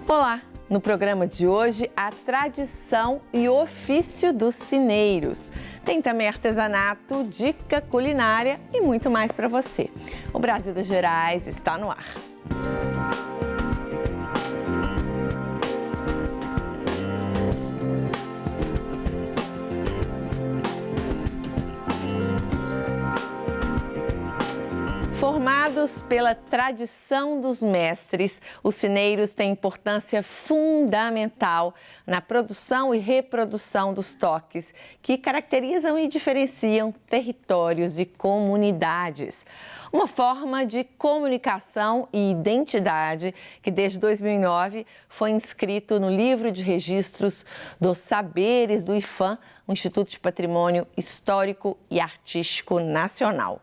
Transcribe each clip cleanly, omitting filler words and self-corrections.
Olá! No programa de hoje, a tradição e o ofício dos sineiros. Tem também artesanato, dica culinária e muito mais para você. O Brasil das Gerais está no ar. Formados pela tradição dos mestres, os sineiros têm importância fundamental na produção e reprodução dos toques, que caracterizam e diferenciam territórios e comunidades. Uma forma de comunicação e identidade que desde 2009 foi inscrito no Livro de Registros dos Saberes do IPHAN, o Instituto de Patrimônio Histórico e Artístico Nacional.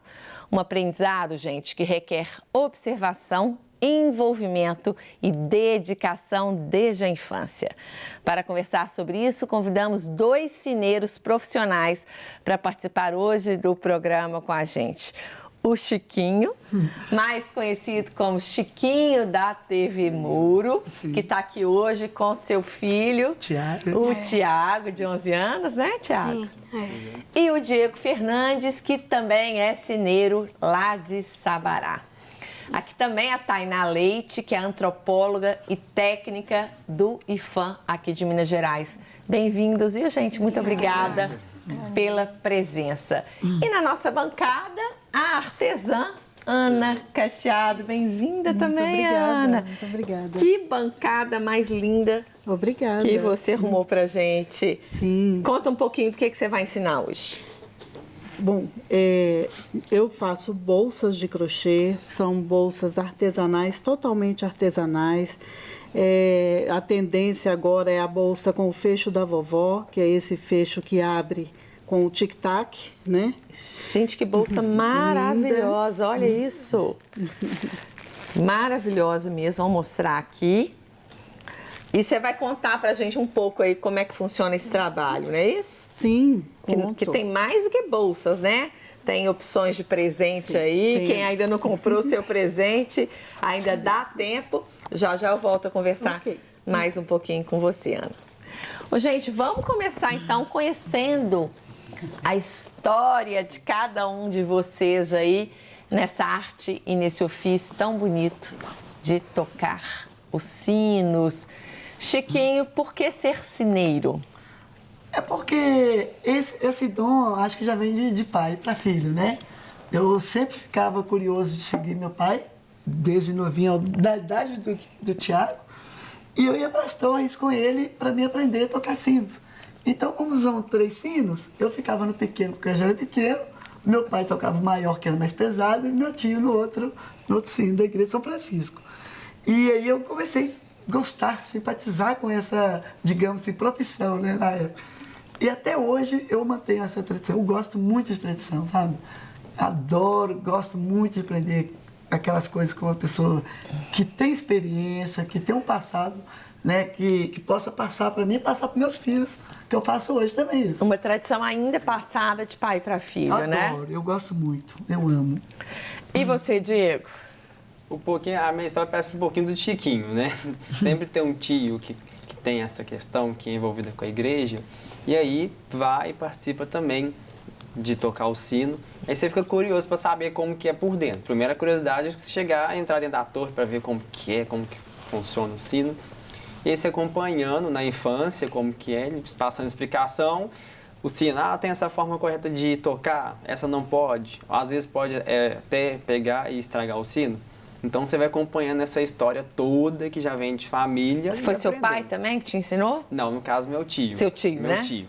Um aprendizado, gente, que requer observação, envolvimento e dedicação desde a infância. Para conversar sobre isso, convidamos 2 sineiros profissionais para participar hoje do programa com a gente. O Chiquinho, mais conhecido como Chiquinho da TV Muro, que está aqui hoje com seu filho, o Tiago, de 11 anos, né, Tiago? Sim. E o Diego Fernandes, que também é sineiro lá de Sabará. Aqui também a Tainá Leite, que é antropóloga e técnica do IPHAN aqui de Minas Gerais. Bem-vindos, viu, gente? Muito obrigada pela presença. E na nossa bancada, a artesã Ana Cacheado. Bem-vinda também, obrigada, Ana. Muito obrigada. Que bancada mais linda Obrigada. que você arrumou pra gente. Sim. Conta um pouquinho do que você vai ensinar hoje. Bom, eu faço bolsas de crochê, são bolsas artesanais, totalmente artesanais. A tendência agora é a bolsa com o fecho da vovó, que é esse fecho que abre com o tic-tac, né? Gente, que bolsa maravilhosa, olha isso. Maravilhosa mesmo, vou mostrar aqui. E você vai contar pra gente um pouco aí como é que funciona esse trabalho, não é isso? Sim, Que tem mais do que bolsas, né? Tem opções de presente aí. Quem ainda não comprou o seu presente, ainda dá tempo. Já eu volto a conversar mais um pouquinho com você, Ana. Ô, gente, vamos começar então conhecendo a história de cada um de vocês aí nessa arte e nesse ofício tão bonito de tocar os sinos. Chiquinho, por que ser sineiro? É porque esse dom, acho que já vem de pai para filho, né? Eu sempre ficava curioso de seguir meu pai, desde novinho, da idade do Tiago, e eu ia para as torres com ele para me aprender a tocar sinos. Então, como são 3 sinos, eu ficava no pequeno, porque eu já era pequeno, meu pai tocava o maior, que era mais pesado, e meu tio no outro sino da igreja de São Francisco. E aí eu comecei a gostar, simpatizar com essa, digamos assim, profissão, né, na época. E até hoje eu mantenho essa tradição. Eu gosto muito de tradição, sabe? Adoro, gosto muito de aprender aquelas coisas com uma pessoa que tem experiência, que tem um passado, né? Que possa passar para mim e passar para meus filhos, que eu faço hoje também isso. Uma tradição ainda passada de pai para filho, né? Adoro, eu gosto muito, eu amo. E você, Diego? A minha história parece um pouquinho do Chiquinho, né? Sempre tem um tio que tem essa questão, que é envolvida com a igreja, e aí vai e participa também de tocar o sino. Aí você fica curioso para saber como que é por dentro. Primeira curiosidade é chegar a entrar dentro da torre para ver como que funciona o sino. E aí você acompanhando na infância como que é, ele passando explicação, o sino, tem essa forma correta de tocar, essa não pode. Às vezes pode até pegar e estragar o sino. Então você vai acompanhando essa história toda que já vem de família. Foi seu pai também que te ensinou? Não, no caso meu tio. Seu tio, meu né? Meu tio,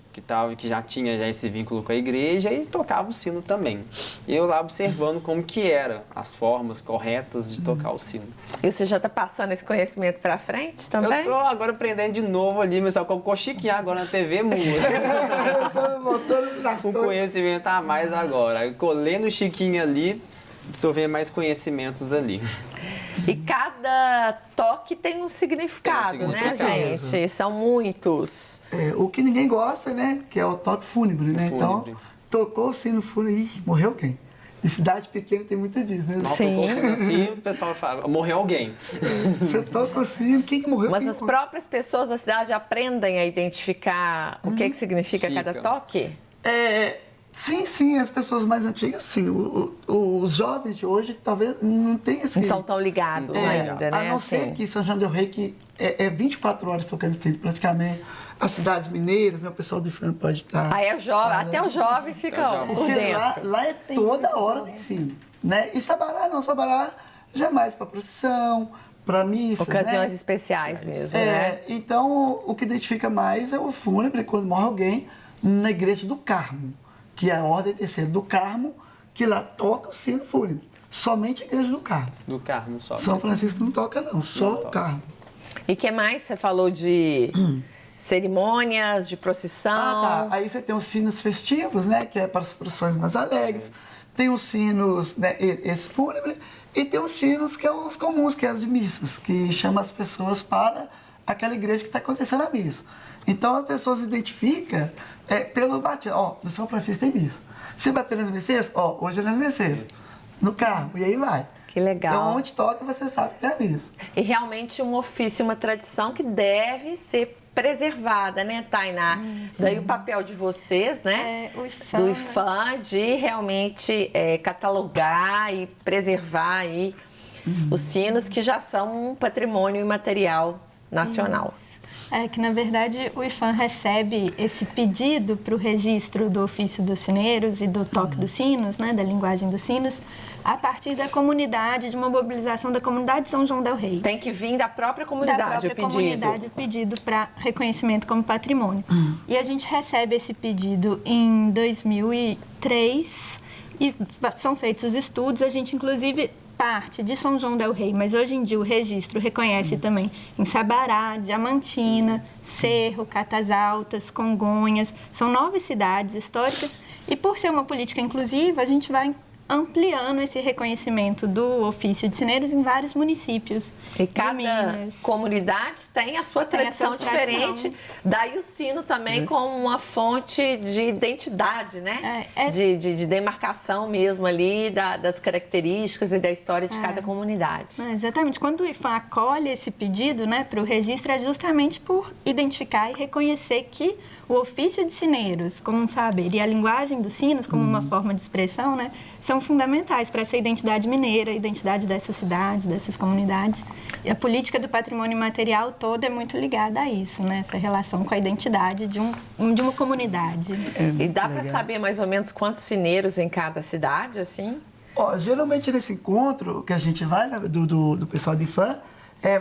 que já tinha esse vínculo com a igreja e tocava o sino também. E eu lá observando como que era as formas corretas de tocar o sino. E você já está passando esse conhecimento para frente também? Eu tô agora aprendendo de novo ali, mas só com o Chiquinho agora na TV Muro. Com conhecimento a mais agora. Eu colei no Chiquinho ali, absorver mais conhecimentos ali. E cada toque tem um significado, né, gente? São muitos. O que ninguém gosta, né? Que é o toque fúnebre, né? Fúnebre. Então, tocou o sino fúnebre e morreu quem? Em cidade pequena tem muito disso, né? Mal Sim. tocou o sino assim, o pessoal fala, morreu alguém. Você toca o sino, quem que morreu? Mas quem as morreu? próprias pessoas da cidade aprendem a identificar o que significa cada Chica. toque? Sim, as pessoas mais antigas, sim. Os jovens de hoje talvez não tenham esse... Não são tão ligados ainda, né? A não ser assim. que São João del Rei, que é 24 horas tocando sino praticamente. As cidades mineiras, né, o pessoal do IFAM pode estar... Aí é jovem, até os jovens ficam jovens. por Porque dentro. lá é toda hora de ensino, né? E Sabará não, Sabará jamais para procissão, para missas, Ocasiões né? especiais mesmo, né? Então, o que identifica mais é o fúnebre, quando morre alguém, na igreja do Carmo, que é a ordem terceira do Carmo, que lá toca o sino fúnebre. Somente a igreja do Carmo. Do Carmo só. São Francisco não toca não, só o Carmo. E que mais você falou de cerimônias, de procissão? Aí você tem os sinos festivos, né? Que é para as procissões mais alegres. Tem os sinos, né, esse fúnebre, e tem os sinos que são os comuns, que é as de missas, que chama as pessoas para aquela igreja que está acontecendo a missa. Então as pessoas identificam pelo batismo. Ó, no São Francisco tem missa. Se bater nas Mercês, ó, hoje é nas Mercês. No Carmo, e aí vai. Que legal. Então onde toca você sabe que tem a missa. E realmente um ofício, uma tradição que deve ser preservada, né, Tainá? Daí o papel de vocês, né? O IFAM, do né? IFAM, de realmente catalogar e preservar aí os sinos que já são um patrimônio imaterial nacional. É que, na verdade, o IFAM recebe esse pedido para o registro do ofício dos sineiros e do toque dos sinos, né, da linguagem dos sinos, a partir da comunidade, de uma mobilização da comunidade de São João del Rei. Tem que vir da própria Da comunidade própria o pedido. comunidade o pedido para reconhecimento como patrimônio. E a gente recebe esse pedido em 2003 e são feitos os estudos. A gente, inclusive, parte de São João del Rei, mas hoje em dia o registro reconhece também em Sabará, Diamantina, Cerro, Catas Altas, Congonhas. São 9 cidades históricas e, por ser uma política inclusiva, a gente vai ampliando esse reconhecimento do ofício de sineiros em vários municípios E de cada Minas. comunidade tem a sua Tem a tradição sua tradição. diferente. Daí o sino também como uma fonte de identidade, né? É. De demarcação mesmo ali das características e da história de cada comunidade. Exatamente. Quando o IFAM acolhe esse pedido, né, para o registro, é justamente por identificar e reconhecer que o ofício de sineiros, como um saber, e a linguagem dos sinos, como uma forma de expressão, né, são fundamentais para essa identidade mineira, a identidade dessas cidades, dessas comunidades. E a política do patrimônio imaterial toda é muito ligada a isso, né, essa relação com a identidade de uma comunidade. E dá para saber mais ou menos quantos sineiros em cada cidade, assim? Ó, geralmente nesse encontro que a gente vai, né, do pessoal de IFAM,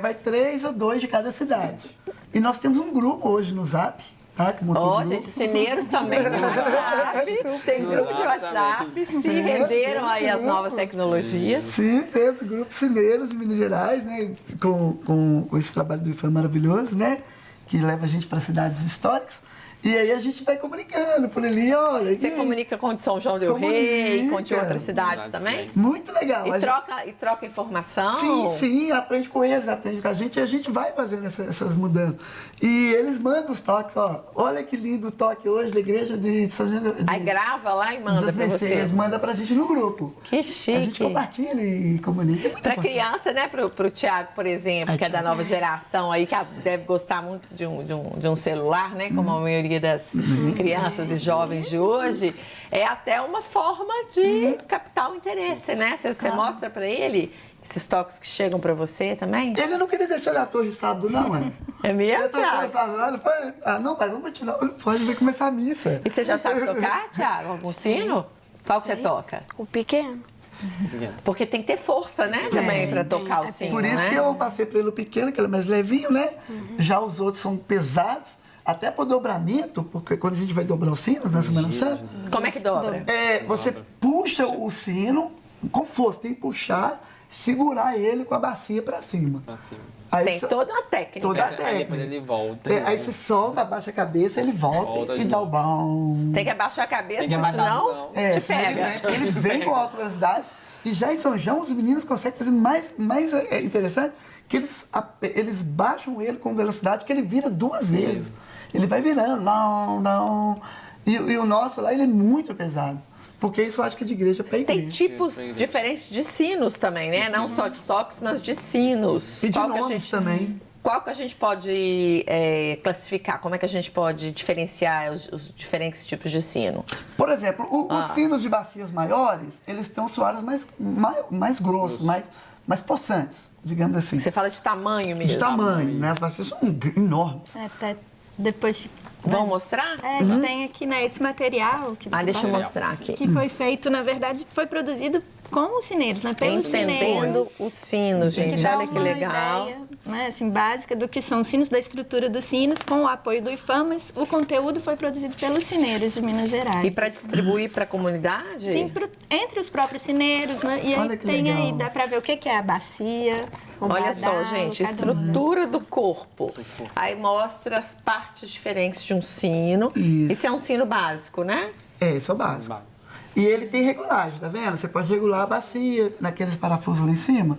vai 3 ou 2 de cada cidade. E nós temos um grupo hoje no Zap, tá? Que montou um grupo. Gente, os sineiros também no WhatsApp, tem grupo de WhatsApp, se renderam aí às novas tecnologias. Sim, temos o grupo Sineiros de Minas Gerais, né? Com esse trabalho do IFAM maravilhoso, né? Que leva a gente para cidades históricas. E aí a gente vai comunicando por ali, olha. Você comunica com o de São João del Rei, com de outras cidades também? Muito legal. E troca informação? Sim, aprende com eles, aprende com a gente e a gente vai fazendo essas mudanças. E eles mandam os toques, ó. Olha que lindo o toque hoje da igreja de São João del Rei. Aí grava lá e manda das para vocês. Mercês, manda pra gente no grupo. Que chique. A gente compartilha e comunica. É muito Para importante. criança, né? Pro Tiago, por exemplo, que é da nova geração aí, que deve gostar muito de um celular, né? Como a maioria das crianças e jovens de hoje, é até uma forma de captar o interesse, né? Você mostra para ele esses toques que chegam para você também? Ele não queria descer da torre sábado, não, mano. É mesmo, Eu tô Tiago? começando lá, ele falou, não, pai, vamos continuar. Pode ver começar a missa. E você já sabe tocar, Tiago? Algum sino? Qual que você toca? O pequeno. Porque tem que ter força, né, também, para tocar o sino, Por isso né? que eu passei pelo pequeno, que ele é mais levinho, né? Já os outros são pesados, até por dobramento, porque quando a gente vai dobrar os sinos na Semana Santa, Como é que dobra? você puxa o sino com força, tem que puxar, segurar ele com a bacia para cima. Pra cima. Aí Tem só- toda uma técnica. Toda a Aí técnica. depois ele volta. Aí você solta, abaixa a cabeça, ele volta Volta e de dá o novo. bom. Tem que abaixar a cabeça, Tem que abaixar, senão senão- te senão pega. Ele vem com alta velocidade. E já em São João, os meninos conseguem fazer mais interessante, que eles baixam ele com velocidade, que ele vira 2 vezes. Ele vai virando, não. E o nosso lá, ele é muito pesado. Porque isso eu acho que é de igreja para igreja. Tem tipos diferentes de sinos também, né? Não só de toques, mas de sinos. E de Qual que a nomes gente- também. Qual que a gente pode classificar? Como é que a gente pode diferenciar os diferentes tipos de sino? Por exemplo, os sinos de bacias maiores, eles têm soares mais grossos, mais possantes, digamos assim. Você fala de tamanho mesmo. De tamanho, né? As bacias são enormes. Até depois... Vamos mostrar? Tem aqui, né, esse material que você Deixa eu passou, mostrar aqui. que foi feito, na verdade, foi produzido com os sineiros, né? Pelos Entendendo sineiros. os sinos, Que gente. dá Olha que uma legal. ideia, né, assim, básica do que são os sinos, da estrutura dos sinos, com o apoio do IFAM, mas o conteúdo foi produzido pelos sineiros de Minas Gerais. E para distribuir para a comunidade? Sim, entre os próprios sineiros, né? E Olha aí que tem legal. aí, dá para ver o que é a bacia, o Olha só, badalo, gente, cada um. estrutura do corpo. Aí mostra as partes diferentes de um sino. Isso. Esse é um sino básico, né? Esse é o básico. E ele tem regulagem, tá vendo? Você pode regular a bacia naqueles parafusos lá em cima,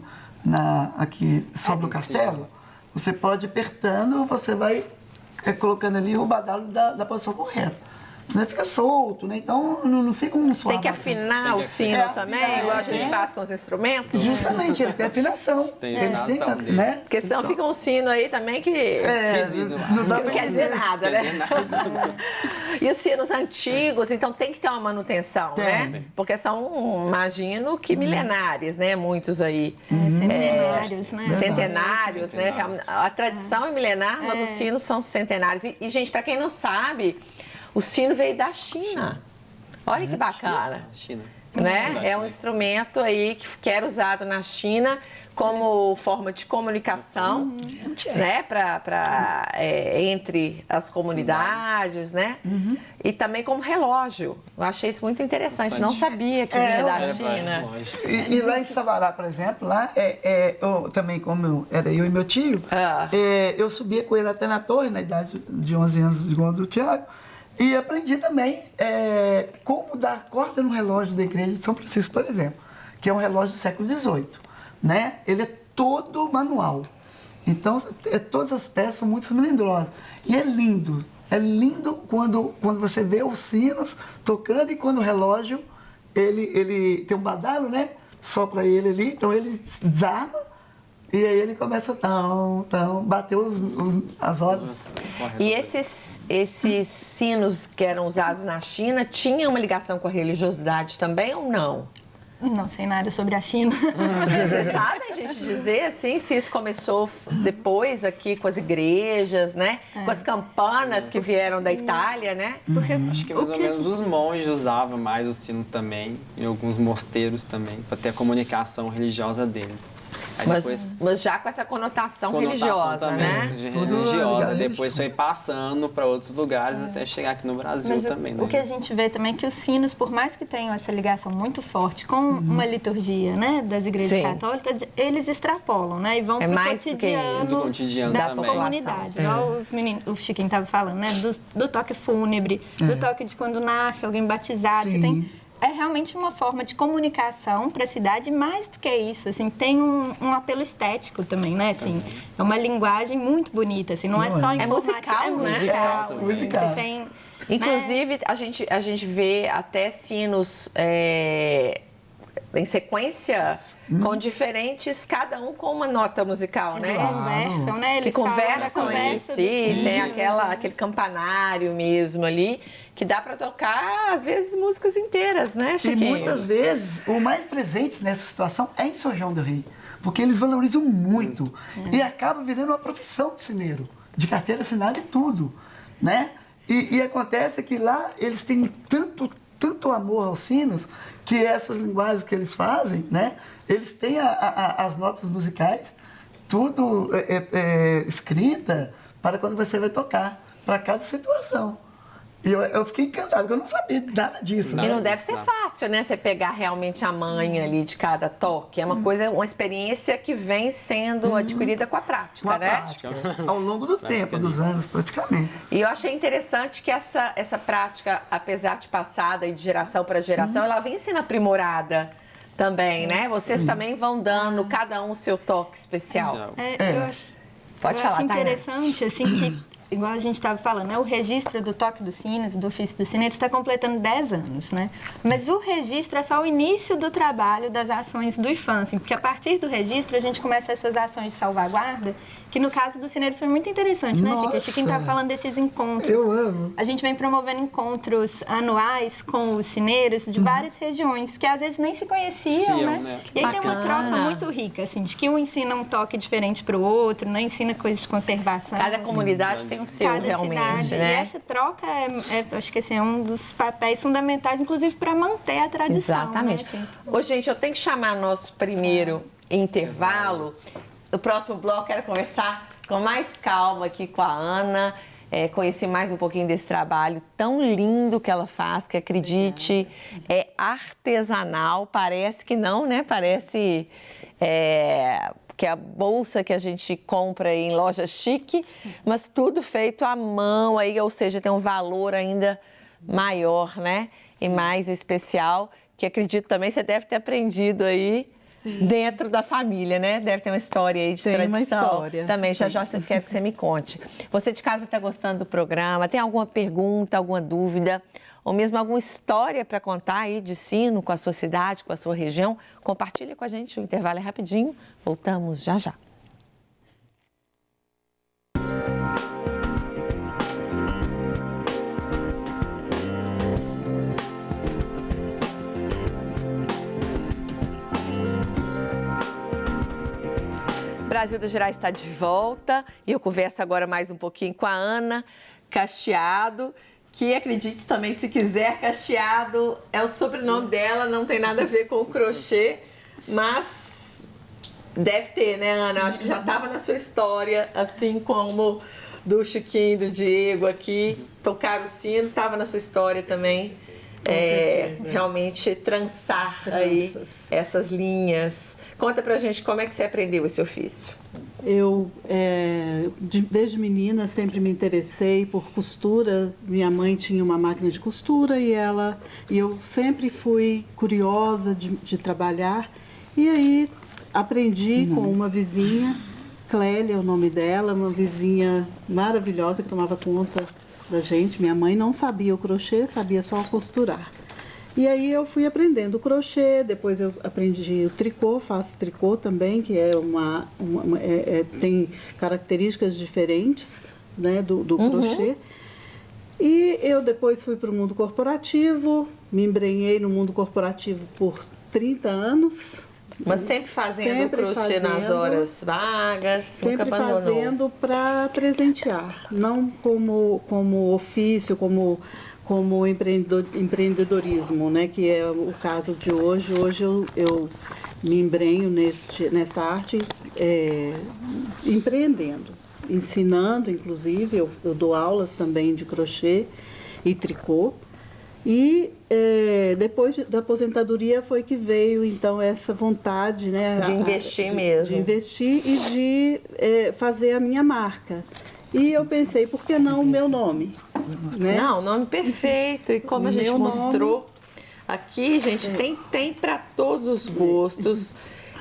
aqui sobre o castelo. Você pode ir apertando, você vai colocando ali o badalo da posição correta. Senão fica solto, né? Então não fica um suave. Tem que afinar o sino afinar, também, igual a gente sim. faz com os instrumentos. Justamente, ele tem afinação. Tem Eles têm, afinação dele. né? Porque senão fica um sino aí também que Esquisito lá. não dá não pra quer dizer nada, Quer né? dizer nada. E os sinos antigos, então tem que ter uma manutenção, né? Tem. Porque são, imagino que milenares, né? Muitos aí. Centenários, né? Centenários, né? A tradição é milenar, mas os sinos são centenários. E, gente, para quem não sabe, o sino veio da China. Olha que bacana. China. Né? Da É um China. instrumento aí que era usado na China como forma de comunicação, né? Entre as comunidades, né? E também como relógio. Eu achei isso muito interessante. Não sabia que vinha da Era pra China. relógio. E lá em Sabará, por exemplo, lá eu também, como era eu e meu tio, eu subia com ele até na torre, na idade de 11 anos, igual do Tiago, e aprendi também como dar corda no relógio da igreja de São Francisco, por exemplo, que é um relógio do século XVIII, né? Ele é todo manual. Então, todas as peças são muito melindrosas. E é lindo. É lindo quando você vê os sinos tocando e quando o relógio, ele tem um badalo, né? Sopra ele ali, então ele desarma e aí ele começa a bater as horas. E esses sinos que eram usados na China tinham uma ligação com a religiosidade também ou não? Não sei nada sobre a China. Vocês sabem, gente, dizer assim, se isso começou depois aqui com as igrejas, né? Com as campanas que vieram da Itália, né? Porque Acho que mais ou menos os monges usavam mais o sino também, em alguns mosteiros também, para ter a comunicação religiosa deles. Aí Mas já com essa conotação conotação religiosa, também, né? Tudo religiosa. ligado. Depois foi passando para outros lugares até chegar aqui no Brasil Mas também. o que a gente vê também é que os sinos, por mais que tenham essa ligação muito forte com uma liturgia, né, das igrejas Sim. católicas, eles extrapolam, né, e vão É para o mais do que cotidiano, isso. Do cotidiano das também. comunidades. Igual os meninos, o Chiquinho estava falando, né, do toque fúnebre, do toque de quando nasce alguém batizado. Você Sim. é realmente uma forma de comunicação para a cidade, mais do que isso, assim, tem um apelo estético também, né, assim, é uma linguagem muito bonita, assim, não é só É informativa, musical, é né? musical, É, assim, musical. você tem, Inclusive, a gente vê até sinos em sequência com diferentes, cada um com uma nota musical, né? conversam, né? Que Eles falam da conversam entre conversa si, dos tem filhos, aquele campanário mesmo ali, que dá para tocar, às vezes, músicas inteiras, né, E Chiquinho? muitas vezes, o mais presente nessa situação é em São João do Rei, porque eles valorizam muito. E acaba virando uma profissão de sineiro, de carteira assinada e tudo, né? E acontece que lá eles têm tanto amor aos sinos, que essas linguagens que eles fazem, né? Eles têm as notas musicais, tudo escrita para quando você vai tocar, para cada situação. E eu fiquei encantado, porque eu não sabia nada disso. E né? não deve ser fácil, né? Você pegar realmente a manha ali de cada toque. É uma experiência que vem sendo adquirida com a prática, Com a né? prática, ao longo do tempo, dos anos, praticamente. E eu achei interessante que essa prática, apesar de passada e de geração para geração, ela vem sendo aprimorada também, né? Vocês também vão dando cada um o seu toque especial. eu acho, Pode eu falar, acho Tainá. interessante, assim, que igual a gente estava falando, né? O registro do toque dos sinos, do ofício do sineiro, está completando 10 anos, né? Mas o registro é só o início do trabalho das ações do IFAM, assim, porque a partir do registro a gente começa essas ações de salvaguarda, que no caso do sineiro foi muito interessante, né, Chico? A Chiquinho estava falando desses encontros. Eu amo. A gente vem promovendo encontros anuais com os sineiros de várias regiões, que às vezes nem se conheciam, né? E aí tem uma troca muito rica, assim, de que um ensina um toque diferente para o outro, né? Ensina coisas de conservação. Cada comunidade tem o seu, Cada realmente, cidade. né? E essa troca acho que assim, é um dos papéis fundamentais, inclusive para manter a tradição. Exatamente. Né? Assim. Ô, gente, eu tenho que chamar nosso primeiro intervalo. No próximo bloco, quero conversar com mais calma aqui com a Ana, conhecer mais um pouquinho desse trabalho tão lindo que ela faz, que acredite, é artesanal, parece que não, né? Parece que é a bolsa que a gente compra em loja chique, mas tudo feito à mão, aí, ou seja, tem um valor ainda maior, né? E mais especial, que acredito também você deve ter aprendido aí. Sim. Dentro da família, né? Deve ter uma história aí de tem tradição. Uma história. Também, já eu quero que você me conte. Você de casa está gostando do programa? Tem alguma pergunta, alguma dúvida? Ou mesmo alguma história para contar aí de sino com a sua cidade, com a sua região? Compartilhe com a gente, o intervalo é rapidinho. Voltamos já já. Brasil das Gerais está de volta e eu converso agora mais um pouquinho com a Ana Cacheado, que acredite também, se quiser, Cacheado é o sobrenome dela, não tem nada a ver com o crochê, mas deve ter, né, Ana? Eu acho que já estava na sua história, assim como do Chiquinho, do Diego aqui, tocar o sino, estava na sua história também. Realmente trançar aí essas linhas. Conta pra gente como é que você aprendeu esse ofício. Eu, desde menina, sempre me interessei por costura. Minha mãe tinha uma máquina de costura e eu sempre fui curiosa de trabalhar. E aí aprendi com uma vizinha, Clélia é o nome dela, uma vizinha maravilhosa que tomava conta da gente. Minha mãe não sabia o crochê, sabia só costurar. E aí eu fui aprendendo o crochê, depois eu aprendi o tricô, faço tricô também, que tem características diferentes, né, do crochê. E eu depois fui para o mundo corporativo, me embrenhei no mundo corporativo por 30 anos. Mas sempre fazendo crochê nas horas vagas, sempre nunca abandonou. Fazendo para presentear, não como ofício, como empreendedorismo, né, que é o caso de hoje. Hoje eu me embrenho nesta arte empreendendo, ensinando, inclusive, eu dou aulas também de crochê e tricô. E depois da aposentadoria foi que veio, então, essa vontade, né, de investir mesmo. De investir e de fazer a minha marca. E eu pensei, por que não o meu nome? Né? Não, nome perfeito. E como a gente mostrou aqui, gente, tem para todos os gostos.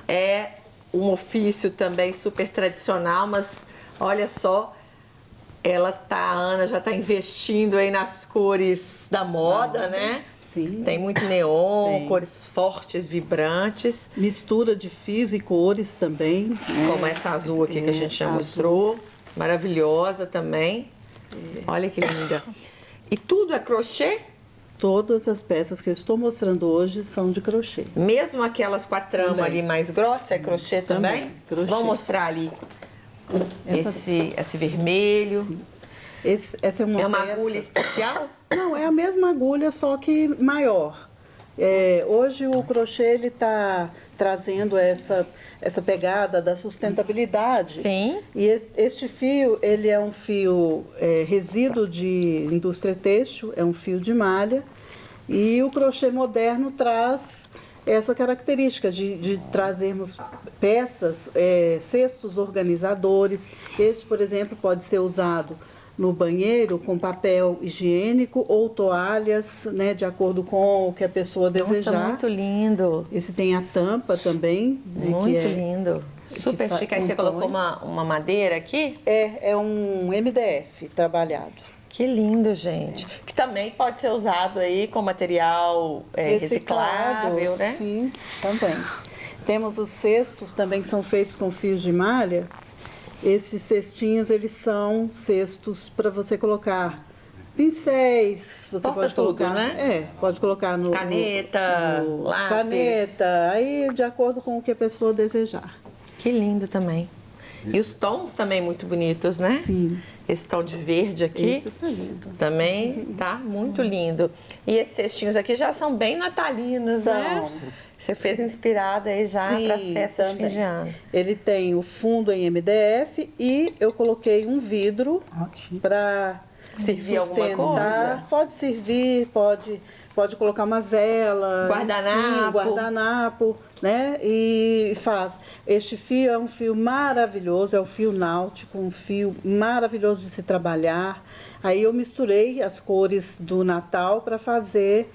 É um ofício também super tradicional, mas olha só, a Ana já está investindo aí nas cores da moda, né? Sim. Tem muito neon, cores fortes, vibrantes. Mistura de fios e cores também. Como essa azul aqui que a gente já mostrou. Maravilhosa também. Olha que linda. E tudo é crochê? Todas as peças que eu estou mostrando hoje são de crochê. Mesmo aquelas com a trama ali mais grossa, é crochê também? Crochê. Vamos mostrar ali esse vermelho. Essa é uma peça... agulha especial? Não, é a mesma agulha, só que maior. Hoje o crochê ele está trazendo essa pegada da sustentabilidade. Sim. E este fio, ele é um fio resíduo de indústria têxtil, é um fio de malha. E o crochê moderno traz essa característica de trazermos peças, cestos organizadores. Este, por exemplo, pode ser usado no banheiro com papel higiênico ou toalhas, né, de acordo com o que a pessoa desejar. Nossa, muito lindo. Esse tem a tampa também, né, Muito que lindo. Super chique. Aí você colocou uma madeira aqui? é um MDF trabalhado. Que lindo, gente. Que também pode ser usado aí com material reciclável, né? Sim, também. Temos os cestos também que são feitos com fios de malha. Esses cestinhos, eles são cestos para você colocar pincéis, você Porta pode tudo, colocar, né? Pode colocar no Caneta, lápis. caneta, aí de acordo com o que a pessoa desejar. Que lindo também. E os tons também muito bonitos, né? Sim. Esse tom de verde aqui Esse tá lindo. também tá muito lindo. E esses cestinhos aqui já são bem natalinos, né? Você fez inspirada aí já para as festas de fim de ano. Ele tem o fundo em MDF e eu coloquei um vidro para Servir alguma coisa? Pode servir, pode colocar uma vela, Guardanapo. Guardanapo, né? E faz. Este fio é um fio maravilhoso, é o fio náutico, um fio maravilhoso de se trabalhar. Aí eu misturei as cores do Natal para fazer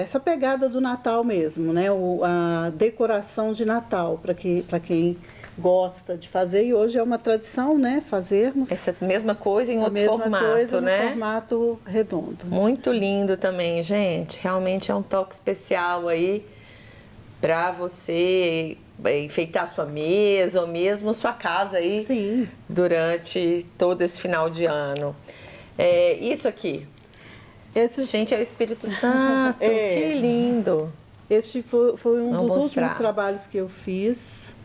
essa pegada do Natal mesmo, né? A decoração de Natal, para quem gosta de fazer, e hoje é uma tradição, né, fazermos Essa mesma coisa em outro formato, coisa, né? no formato redondo. Muito lindo também, gente. Realmente é um toque especial aí para você enfeitar sua mesa ou mesmo sua casa aí. Sim. Durante todo esse final de ano. Isso aqui, gente, é o Espírito Santo. Que lindo. Este foi um Vamos dos mostrar. últimos trabalhos que eu fiz.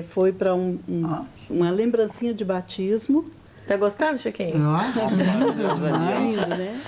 Foi para uma lembrancinha de batismo. Tá gostando, Chiquinho? Lindo demais. Lindo, né?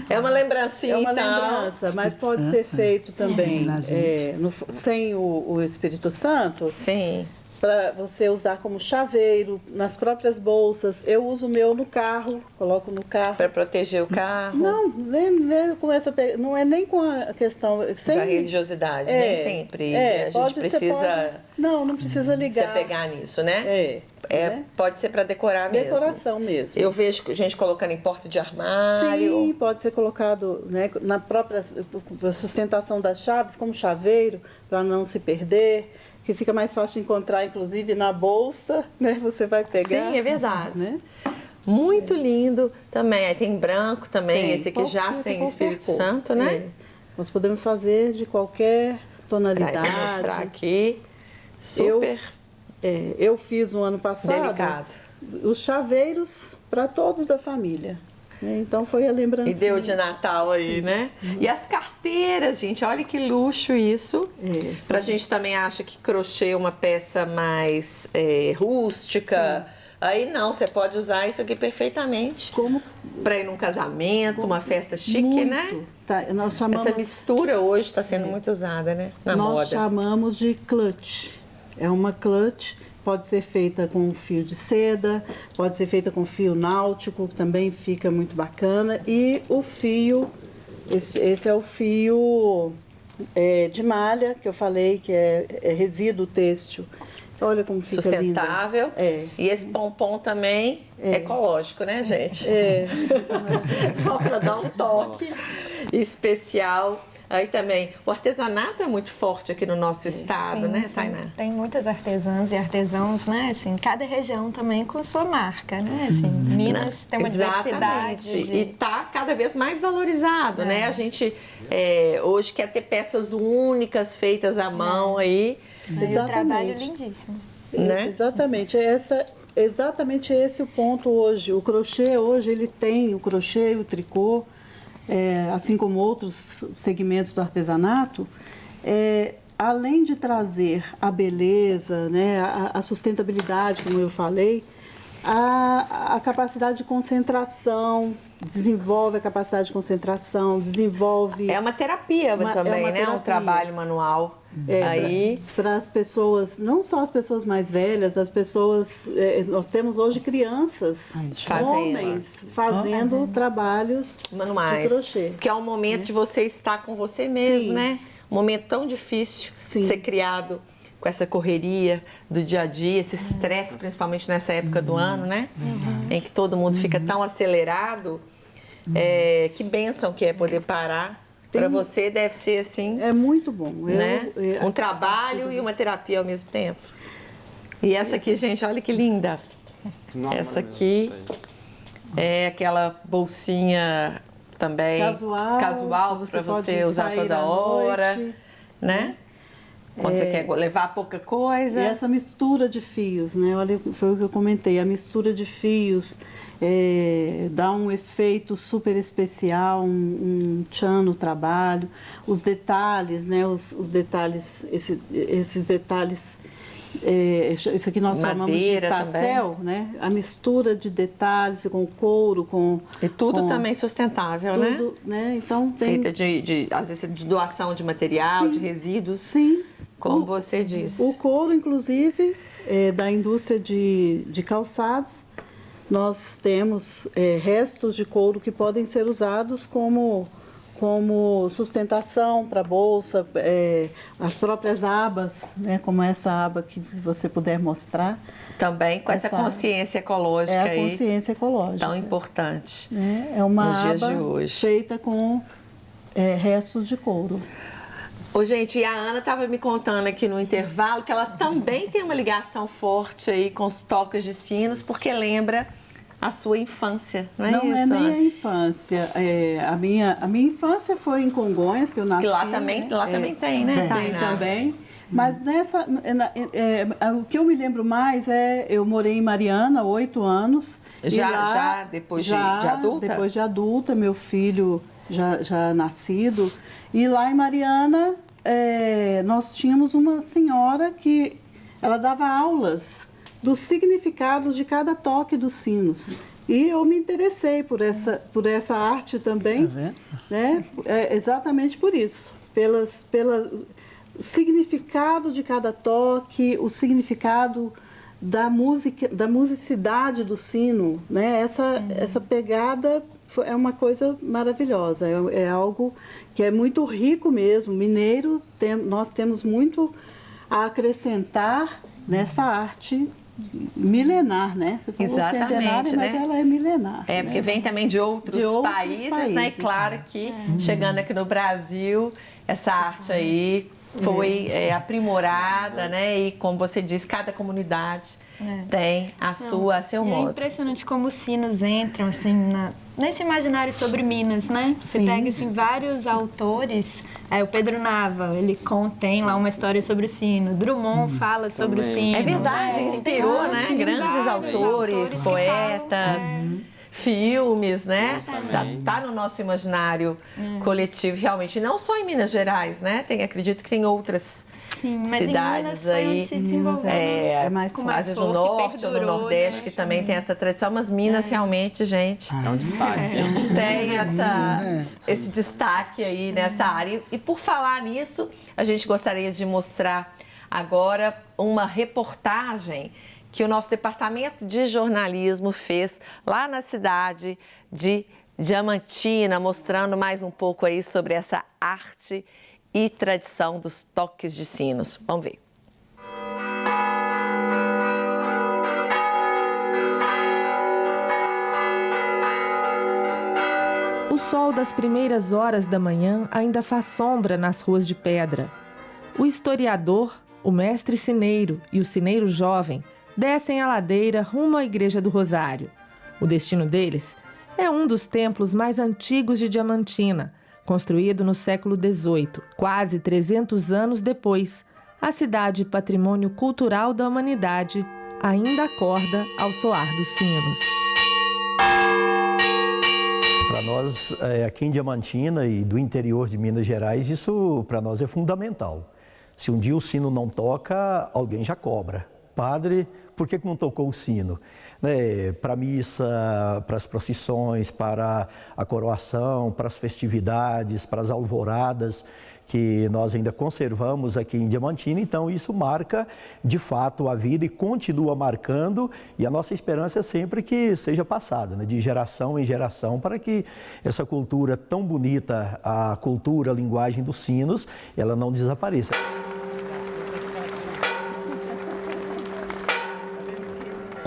É uma lembrancinha, É uma então. lembrança, mas pode ser feito também na gente. sem o Espírito Santo, Sim. para você usar como chaveiro, nas próprias bolsas. Eu uso o meu no carro, coloco no carro. Para proteger o carro. Não, nem com essa, não é nem com a questão... Da religiosidade, nem sempre. A gente precisa não precisa se ligar. apegar nisso, né? Né? Pode ser para decorar mesmo. Decoração mesmo. Eu vejo gente colocando em porta de armário. Sim, pode ser colocado, né, na própria sustentação das chaves, como chaveiro, para não se perder, que fica mais fácil de encontrar, inclusive, na bolsa, né? Você vai pegar. Sim, é verdade. Né? Muito lindo também. Aí tem branco também, Tem, esse aqui já qualquer- sem o qualquer Espírito cor. Santo, né? Nós podemos fazer de qualquer Pra tonalidade. mostrar aqui. Super Eu fiz no ano passado delicado. os chaveiros para todos da família. Né? Então foi a lembrança. E deu de Natal aí, né? E as carteiras, gente, olha que luxo isso. Pra gente também acha que crochê é uma peça mais rústica. Aí não, você pode usar isso aqui perfeitamente. Como Pra ir num casamento, uma festa chique, muito. né? Tá, nós chamamos, Essa mistura hoje está sendo muito usada, né? Na nós moda. chamamos de clutch. É uma clutch, pode ser feita com fio de seda, pode ser feita com fio náutico, que também fica muito bacana. E o fio, esse é o fio de malha, que eu falei, que é resíduo têxtil. Olha como fica Sustentável. linda. E esse pompom também ecológico, né, gente? Só para dar um toque especial. Aí também, o artesanato é muito forte aqui no nosso estado, né, Tainá? Tem muitas artesãs e artesãos, né? Assim, cada região também com sua marca, né? Assim, Minas tem uma diversidade. Exatamente. E tá cada vez mais valorizado, né? A gente hoje quer ter peças únicas feitas à mão aí. E o trabalho lindíssimo. Né? Exatamente. Exatamente esse o ponto hoje. O crochê hoje, ele tem o crochê e o tricô, assim como outros segmentos do artesanato, além de trazer a beleza, né, a sustentabilidade, como eu falei, a capacidade de concentração, desenvolve a capacidade de concentração, desenvolve... É uma terapia também, né? terapia. Um trabalho manual. Aí... Para as pessoas, não só as pessoas mais velhas, as pessoas... nós temos hoje crianças, homens, fazendo trabalhos manuais. de crochê. Que é um momento de você estar com você mesmo, Sim. né? Um momento tão difícil Sim. de ser criado com essa correria do dia a dia, esse estresse, principalmente nessa época do ano, né? Em que todo mundo fica tão acelerado. Que bênção que é poder parar. Para você deve ser assim... É muito bom. Né? Um trabalho e uma terapia ao mesmo tempo. E essa aqui, gente, olha que linda. Essa aqui é aquela bolsinha também casual para você usar toda hora, né? Quando você quer levar pouca coisa. E essa mistura de fios, né? Olha, foi o que eu comentei. A mistura de fios dá um efeito super especial, um tchan no trabalho. Os detalhes, né? Os detalhes, esses detalhes. Isso aqui nós chamamos de tassel, né? A mistura de detalhes com couro, e tudo também sustentável, tudo, né? Então tem... Feita às vezes de doação de material, de resíduos. Sim. Como você disse. O couro, inclusive, da indústria de calçados, nós temos restos de couro que podem ser usados como sustentação para a bolsa, as próprias abas, né, como essa aba que você puder mostrar. Também com essa consciência ecológica aí. É a consciência ecológica. Tão importante. É uma nos dias aba de hoje. Feita com restos de couro. Ô, gente, e a Ana estava me contando aqui no intervalo que ela também tem uma ligação forte aí com os toques de sinos, porque lembra a sua infância, não é isso? Não é nem a infância. A minha infância foi em Congonhas, que eu nasci. Que lá também tem, né? Tem também. Mas o que eu me lembro mais eu morei em Mariana 8 anos. Já depois de adulta? Depois de adulta, meu filho já nascido. E lá em Mariana, nós tínhamos uma senhora que ela dava aulas dos significados de cada toque dos sinos. E eu me interessei por essa arte também, né? Exatamente por isso, pelo significado de cada toque, o significado da musicidade do sino, né? Essa pegada é uma coisa maravilhosa, é algo que é muito rico mesmo. Mineiro, nós temos muito a acrescentar nessa arte milenar, né? Você falou centenária, mas ela é milenar. Porque vem também de outros países, né? E claro que chegando aqui no Brasil, essa arte aí foi aprimorada, né? E como você disse, cada comunidade tem a seu modo. É impressionante como os sinos entram assim nesse imaginário sobre Minas, né? Você pega assim vários autores, o Pedro Nava, ele tem lá uma história sobre o sino. Drummond fala sobre o sino. É verdade, inspirou, né? Grandes autores, poetas. Filmes, né? Tá no nosso imaginário coletivo, realmente. Não só em Minas Gerais, né? Acredito que tem outras cidades aí. Às vezes no norte ou no nordeste, que também tem essa tradição, mas Minas realmente, gente. É um destaque. Tem esse destaque aí nessa área. E por falar nisso, a gente gostaria de mostrar agora uma reportagem que o nosso departamento de jornalismo fez lá na cidade de Diamantina, mostrando mais um pouco aí sobre essa arte e tradição dos toques de sinos. Vamos ver. O sol das primeiras horas da manhã ainda faz sombra nas ruas de pedra. O historiador, o mestre sineiro e o sineiro jovem descem a ladeira rumo à Igreja do Rosário. O destino deles é um dos templos mais antigos de Diamantina, construído no século XVIII, quase 300 anos depois. A cidade Patrimônio Cultural da Humanidade ainda acorda ao soar dos sinos. Para nós, aqui em Diamantina e do interior de Minas Gerais, isso para nós é fundamental. Se um dia o sino não toca, alguém já cobra. Padre, por que não tocou o sino? Para a missa, para as procissões, para a coroação, para as festividades, para as alvoradas que nós ainda conservamos aqui em Diamantina. Então isso marca de fato a vida e continua marcando, e a nossa esperança é sempre que seja passada, de geração em geração, para que essa cultura tão bonita, a cultura, a linguagem dos sinos, ela não desapareça.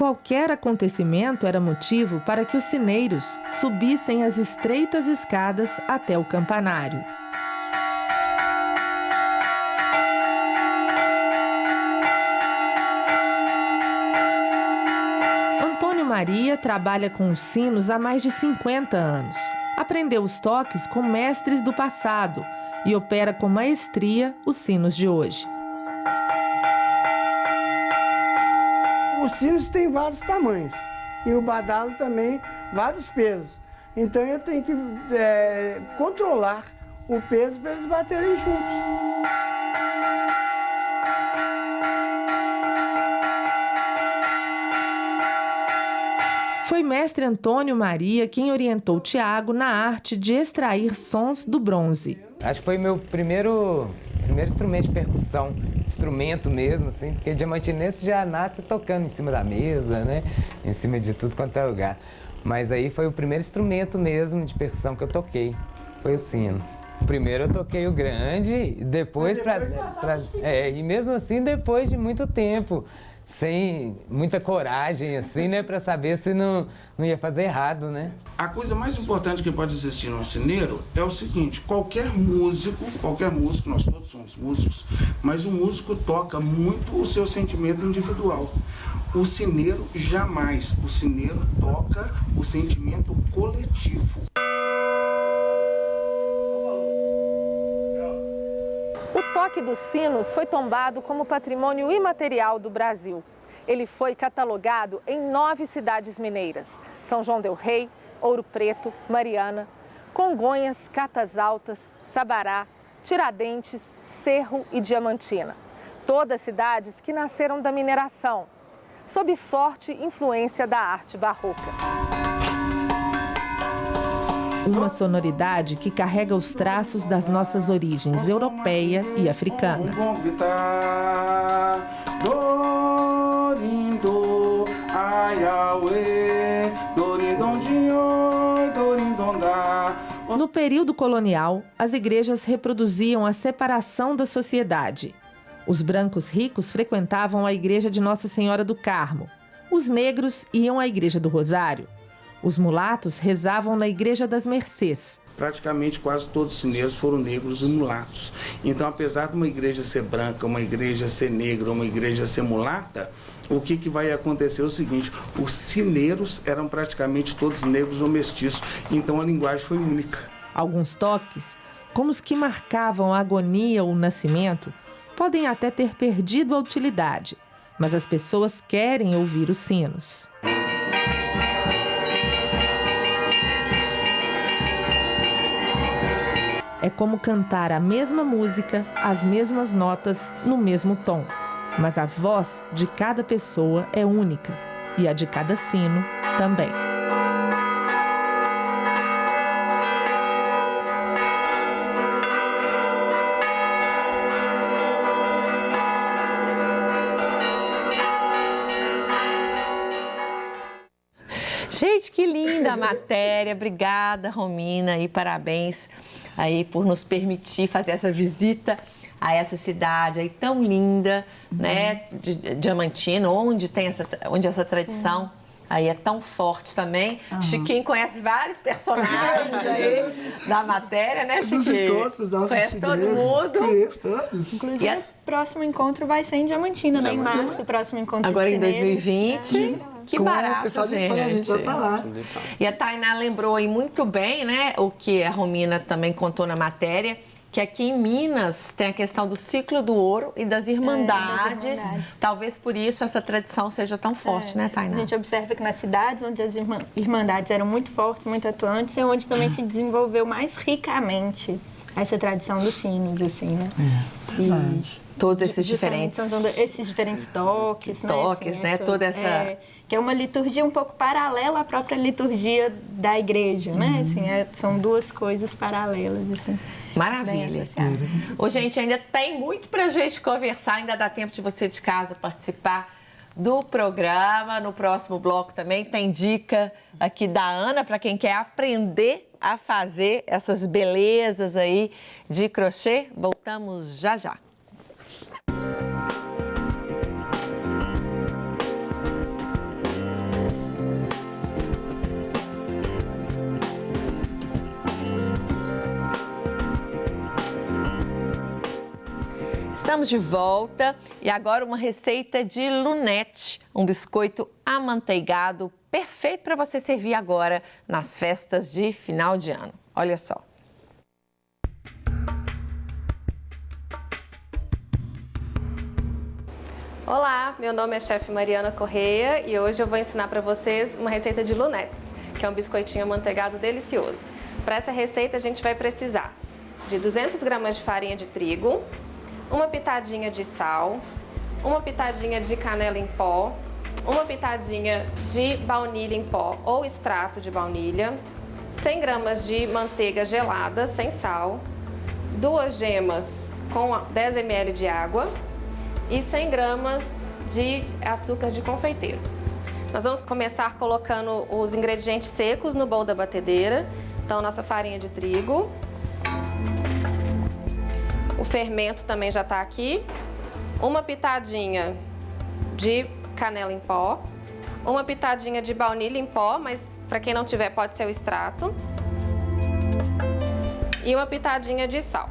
qualquer acontecimento era motivo para que os sineiros subissem as estreitas escadas até o campanário. Antônio Maria trabalha com os sinos há mais de 50 anos. Aprendeu os toques com mestres do passado e opera com maestria os sinos de hoje. Os sinos têm vários tamanhos e o badalo também vários pesos. Então eu tenho que controlar o peso para eles baterem juntos. Foi mestre Antônio Maria quem orientou Tiago na arte de extrair sons do bronze. Acho que foi meu primeiro instrumento de percussão, instrumento mesmo, assim, porque diamantinense já nasce tocando em cima da mesa, né? Em cima de tudo quanto é lugar. Mas aí foi o primeiro instrumento mesmo de percussão que eu toquei, foi os sinos. Primeiro eu toquei o grande, depois e mesmo assim depois de muito tempo, sem muita coragem, assim, né, para saber se não ia fazer errado, né? A coisa mais importante que pode existir num sineiro é o seguinte: qualquer músico, nós todos somos músicos, mas o músico toca muito o seu sentimento individual. O sineiro jamais, o sineiro toca o sentimento coletivo. O toque dos sinos foi tombado como patrimônio imaterial do Brasil. Ele foi catalogado em 9 cidades mineiras: São João del Rei, Ouro Preto, Mariana, Congonhas, Catas Altas, Sabará, Tiradentes, Cerro e Diamantina. Todas cidades que nasceram da mineração, sob forte influência da arte barroca. Uma sonoridade que carrega os traços das nossas origens europeia e africana. No período colonial, as igrejas reproduziam a separação da sociedade. Os brancos ricos frequentavam a igreja de Nossa Senhora do Carmo. Os negros iam à igreja do Rosário. Os mulatos rezavam na igreja das Mercês. Praticamente quase todos os sineiros foram negros e mulatos. Então, apesar de uma igreja ser branca, uma igreja ser negra, uma igreja ser mulata, o que vai acontecer é o seguinte: os sineiros eram praticamente todos negros ou mestiços, então a linguagem foi única. Alguns toques, como os que marcavam a agonia ou o nascimento, podem até ter perdido a utilidade, mas as pessoas querem ouvir os sinos. É como cantar a mesma música, as mesmas notas, no mesmo tom. Mas a voz de cada pessoa é única e a de cada sino também. Gente, que linda a matéria. Obrigada, Romina, e parabéns aí por nos permitir fazer essa visita a essa cidade aí tão linda, né, de Diamantina, onde essa tradição aí é tão forte também. Chiquinho conhece vários personagens aí da matéria, né, Chiquinho? Conhece todo mundo. Conheço todos. Inclusive, o próximo encontro vai ser em Diamantina, né? Em março, o próximo encontro agora de em sineiros. 2020. Que barato, gente. E a Tainá lembrou aí muito bem, né, o que a Romina também contou na matéria, que aqui em Minas tem a questão do ciclo do ouro e das irmandades. Talvez por isso essa tradição seja tão forte, né, Tainá? A gente observa que nas cidades onde as irmandades eram muito fortes, muito atuantes, é onde também se desenvolveu mais ricamente essa tradição dos sinos, assim, né? Todos esses diferentes... Esses diferentes toques, toques, né? Toda essa... que é uma liturgia um pouco paralela à própria liturgia da igreja, né? Assim, são duas coisas paralelas, assim. Maravilha. Ô, gente, ainda tem muito pra gente conversar, ainda dá tempo de você de casa participar do programa. No próximo bloco também tem dica aqui da Ana para quem quer aprender a fazer essas belezas aí de crochê. Voltamos já já. Estamos de volta e agora uma receita de lunete, um biscoito amanteigado perfeito para você servir agora nas festas de final de ano. Olha só. Olá, meu nome é chefe Mariana Correia e hoje eu vou ensinar para vocês uma receita de lunetes, que é um biscoitinho amanteigado delicioso. Para essa receita a gente vai precisar de 200 gramas de farinha de trigo, uma pitadinha de sal, uma pitadinha de canela em pó, uma pitadinha de baunilha em pó ou extrato de baunilha, 100 gramas de manteiga gelada sem sal, 2 gemas com 10 ml de água e 100 gramas de açúcar de confeiteiro. Nós vamos começar colocando os ingredientes secos no bowl da batedeira. Então, nossa farinha de trigo. O fermento também já está aqui. Uma pitadinha de canela em pó. Uma pitadinha de baunilha em pó, mas para quem não tiver pode ser o extrato. E uma pitadinha de sal.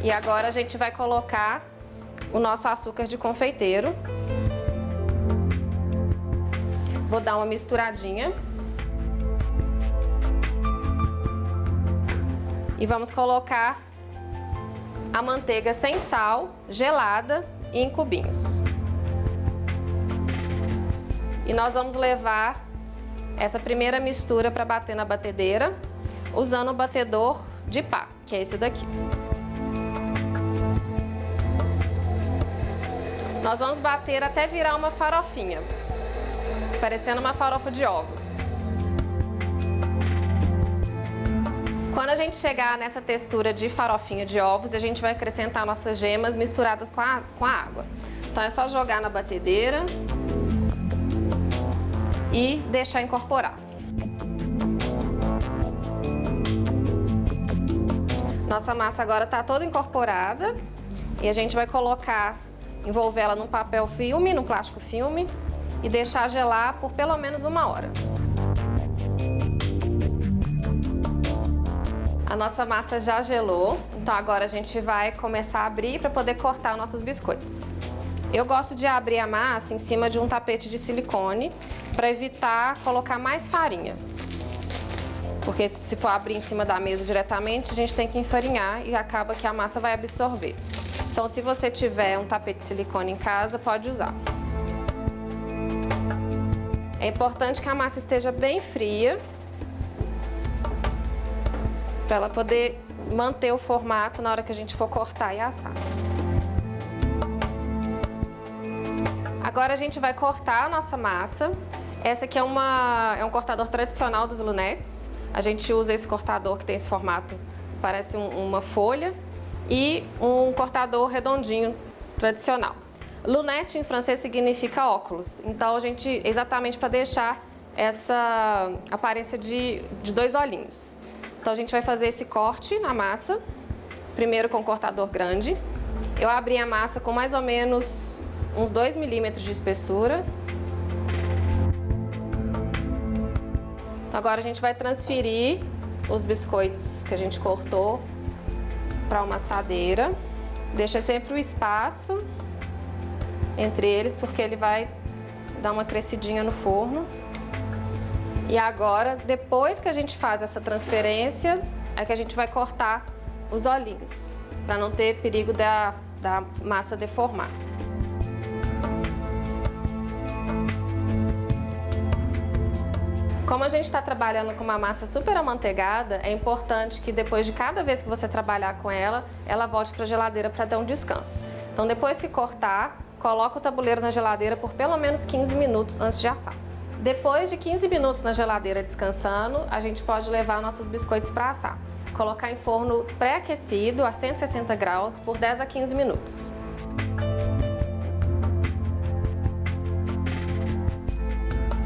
E agora a gente vai colocar o nosso açúcar de confeiteiro. Vou dar uma misturadinha. E vamos colocar a manteiga sem sal, gelada e em cubinhos. E nós vamos levar essa primeira mistura para bater na batedeira, usando o batedor de pá, que é esse daqui. Nós vamos bater até virar uma farofinha, parecendo uma farofa de ovos. Quando a gente chegar nessa textura de farofinha de ovos, a gente vai acrescentar nossas gemas misturadas com a água. Então é só jogar na batedeira e deixar incorporar. Nossa massa agora está toda incorporada e a gente vai envolver ela num papel filme, num plástico filme e deixar gelar por pelo menos 1 hora. A nossa massa já gelou, então agora a gente vai começar a abrir para poder cortar os nossos biscoitos. Eu gosto de abrir a massa em cima de um tapete de silicone para evitar colocar mais farinha. Porque se for abrir em cima da mesa diretamente, a gente tem que enfarinhar e acaba que a massa vai absorver. Então, se você tiver um tapete de silicone em casa, pode usar. É importante que a massa esteja bem fria, para ela poder manter o formato na hora que a gente for cortar e assar. Agora a gente vai cortar a nossa massa. Essa aqui é um cortador tradicional dos lunetes. A gente usa esse cortador que tem esse formato, parece uma folha, e um cortador redondinho tradicional. Lunette em francês significa óculos, então a gente, exatamente para deixar essa aparência de 2 olhinhos. Então a gente vai fazer esse corte na massa, primeiro com o cortador grande. Eu abri a massa com mais ou menos uns 2 milímetros de espessura. Agora a gente vai transferir os biscoitos que a gente cortou para uma assadeira. Deixa sempre o espaço entre eles, porque ele vai dar uma crescidinha no forno. E agora, depois que a gente faz essa transferência, é que a gente vai cortar os olhinhos, para não ter perigo da massa deformar. Como a gente está trabalhando com uma massa super amanteigada, é importante que depois de cada vez que você trabalhar com ela, ela volte para a geladeira para dar um descanso. Então, depois que cortar, coloca o tabuleiro na geladeira por pelo menos 15 minutos antes de assar. Depois de 15 minutos na geladeira descansando, a gente pode levar nossos biscoitos para assar. Colocar em forno pré-aquecido a 160 graus por 10 a 15 minutos.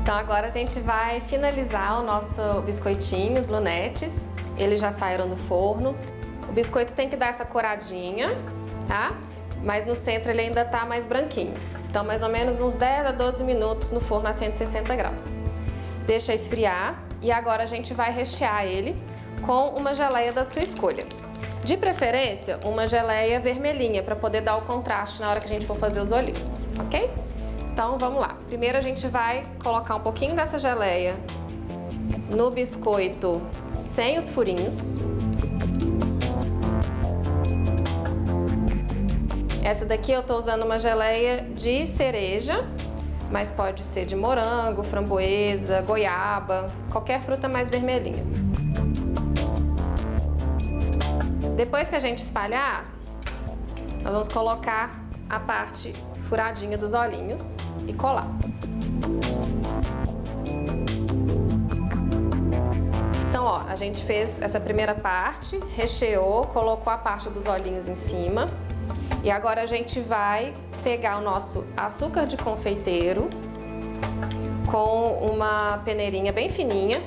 Então agora a gente vai finalizar o nosso biscoitinho, os lunetes. Eles já saíram do forno. O biscoito tem que dar essa coradinha, tá? Mas no centro ele ainda tá mais branquinho. Então mais ou menos uns 10 a 12 minutos no forno a 160 graus. Deixa esfriar e agora a gente vai rechear ele com uma geleia da sua escolha. De preferência, uma geleia vermelhinha para poder dar o contraste na hora que a gente for fazer os olhinhos, ok? Então vamos lá. Primeiro a gente vai colocar um pouquinho dessa geleia no biscoito sem os furinhos. Essa daqui eu tô usando uma geleia de cereja, mas pode ser de morango, framboesa, goiaba, qualquer fruta mais vermelhinha. Depois que a gente espalhar, nós vamos colocar a parte furadinha dos olhinhos e colar. Então, ó, a gente fez essa primeira parte, recheou, colocou a parte dos olhinhos em cima. E agora a gente vai pegar o nosso açúcar de confeiteiro com uma peneirinha bem fininha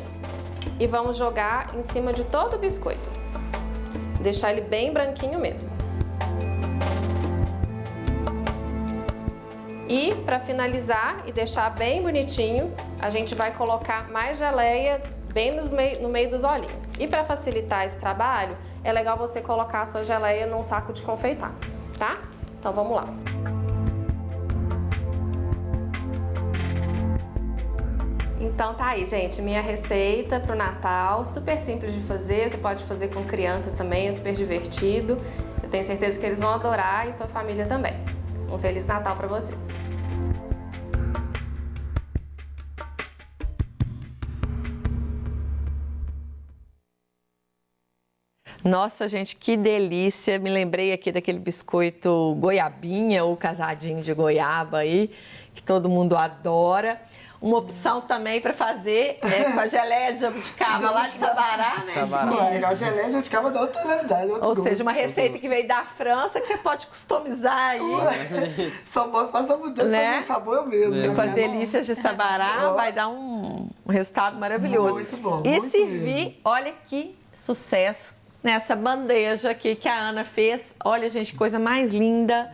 e vamos jogar em cima de todo o biscoito. Deixar ele bem branquinho mesmo. E para finalizar e deixar bem bonitinho, a gente vai colocar mais geleia bem no meio dos olhinhos. E para facilitar esse trabalho, é legal você colocar a sua geleia num saco de confeitar, tá? Então vamos lá. Então tá aí, gente, minha receita pro Natal, super simples de fazer, você pode fazer com crianças também, é super divertido. Eu tenho certeza que eles vão adorar e sua família também. Um Feliz Natal para vocês! Nossa, gente, que delícia! Me lembrei aqui daquele biscoito goiabinha ou casadinho de goiaba aí, que todo mundo adora. Uma opção também para fazer com a geleia de jabuticaba lá de Sabará, né? A geleia já ficava da outra realidade. Ou seja, uma receita que veio da França que você pode customizar aí. Só faz a mudança, né? Mas o sabor é o mesmo. Com as delícias de Sabará vai dar um resultado maravilhoso. Muito bom. E muito servir, mesmo. olha que sucesso nessa bandeja aqui que a Ana fez. Olha, gente, coisa mais linda.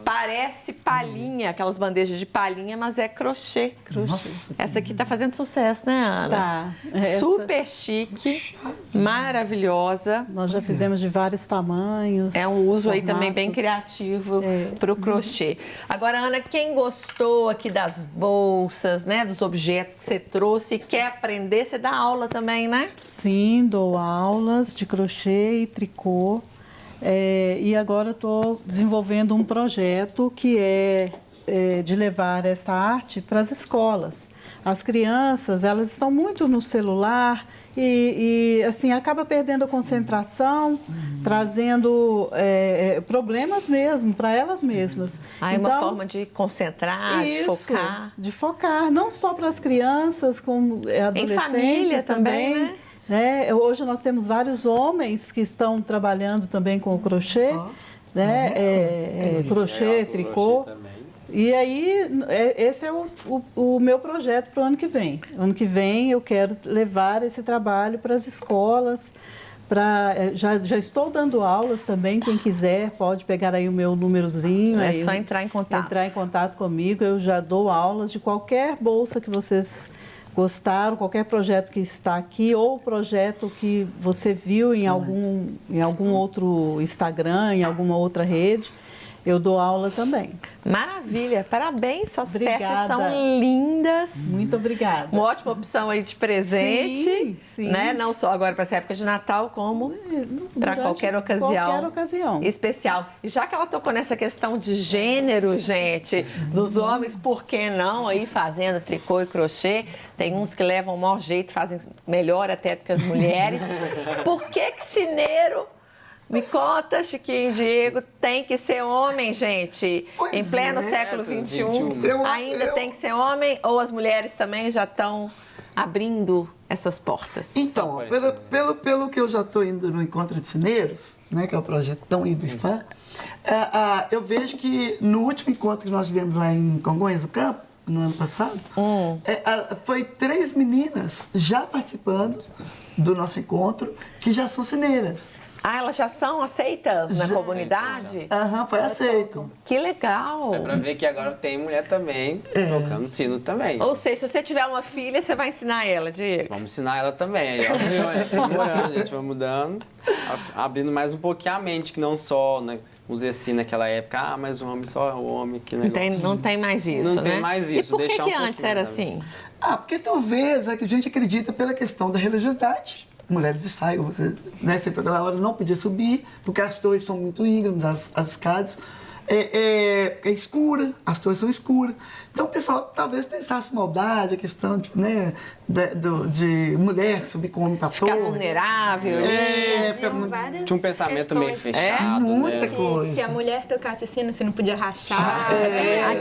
Parece palhinha, aquelas bandejas de palhinha, mas é crochê. Nossa. Essa aqui tá fazendo sucesso, né, Ana? Tá. Super chique, maravilhosa. Nós já fizemos de vários tamanhos. É um uso aí formatos. também bem criativo para o crochê. Agora, Ana, quem gostou aqui das bolsas, né, dos objetos que você trouxe e quer aprender, você dá aula também, né? Sim, dou aulas de crochê e tricô. E agora estou desenvolvendo um projeto que é de levar essa arte para as escolas. As crianças, elas estão muito no celular e assim, acaba perdendo a concentração, trazendo problemas mesmo para elas mesmas. É uma forma de concentrar, de focar. De focar, não só para as crianças, como adolescentes em família também, né? Hoje nós temos vários homens que estão trabalhando também com o crochê, crochê, tricô. E aí, esse é o meu projeto para o ano que vem. Ano que vem eu quero levar esse trabalho para as escolas. Já estou dando aulas também, quem quiser pode pegar aí o meu númerozinho. É só entrar em contato. Entrar em contato comigo, eu já dou aulas de qualquer bolsa que vocês gostaram, qualquer projeto que está aqui ou projeto que você viu em algum outro Instagram, em alguma outra rede. Eu dou aula também. Maravilha, parabéns, suas Obrigada. peças são lindas. Muito obrigada. Uma ótima opção aí de presente, sim. né? Não só agora para essa época de Natal, como para qualquer ocasião especial. E já que ela tocou nessa questão de gênero, gente, dos homens, por que não aí fazendo tricô e crochê? Tem uns que levam o maior jeito, fazem melhor até do que as mulheres. Por que cineiro? Me conta, Chiquinho e Diego, tem que ser homem, gente. Em pleno século XXI, ainda tem que ser homem ou as mulheres também já estão abrindo essas portas? Então, pelo que eu já estou indo no Encontro de Cineiros, né, que é o projeto Tão Ido e Fã, eu vejo que no último encontro que nós tivemos lá em Congonhas do Campo, no ano passado, foi 3 meninas já participando do nosso encontro que já são cineiras. Elas já são aceitas na comunidade? Foi aceito. Que legal! É pra ver que agora tem mulher também tocando sino também. Ou seja, se você tiver uma filha, você vai ensinar ela, Diego? Vamos ensinar ela também. Aí, ó, a gente vai mudando. Abrindo mais um pouquinho a mente, que não só, né, vamos dizer assim, naquela época, mas o homem só é o homem, que negócio. Não tem mais isso, Não né? tem mais isso. E por que, deixar que um antes pouquinho era mais assim? Porque talvez a gente acredita pela questão da religiosidade. Mulheres de saia, você, né, você toda hora não podia subir, porque as torres são muito íngremes, as escadas. É escura, as torres são escuras. Então o pessoal talvez pensasse maldade, a questão tipo, né, de mulher subir com homem para torre. Ficar vulnerável. Tinha um pensamento meio fechado. Muita Que coisa. se a mulher tocasse sino, você não podia rachar.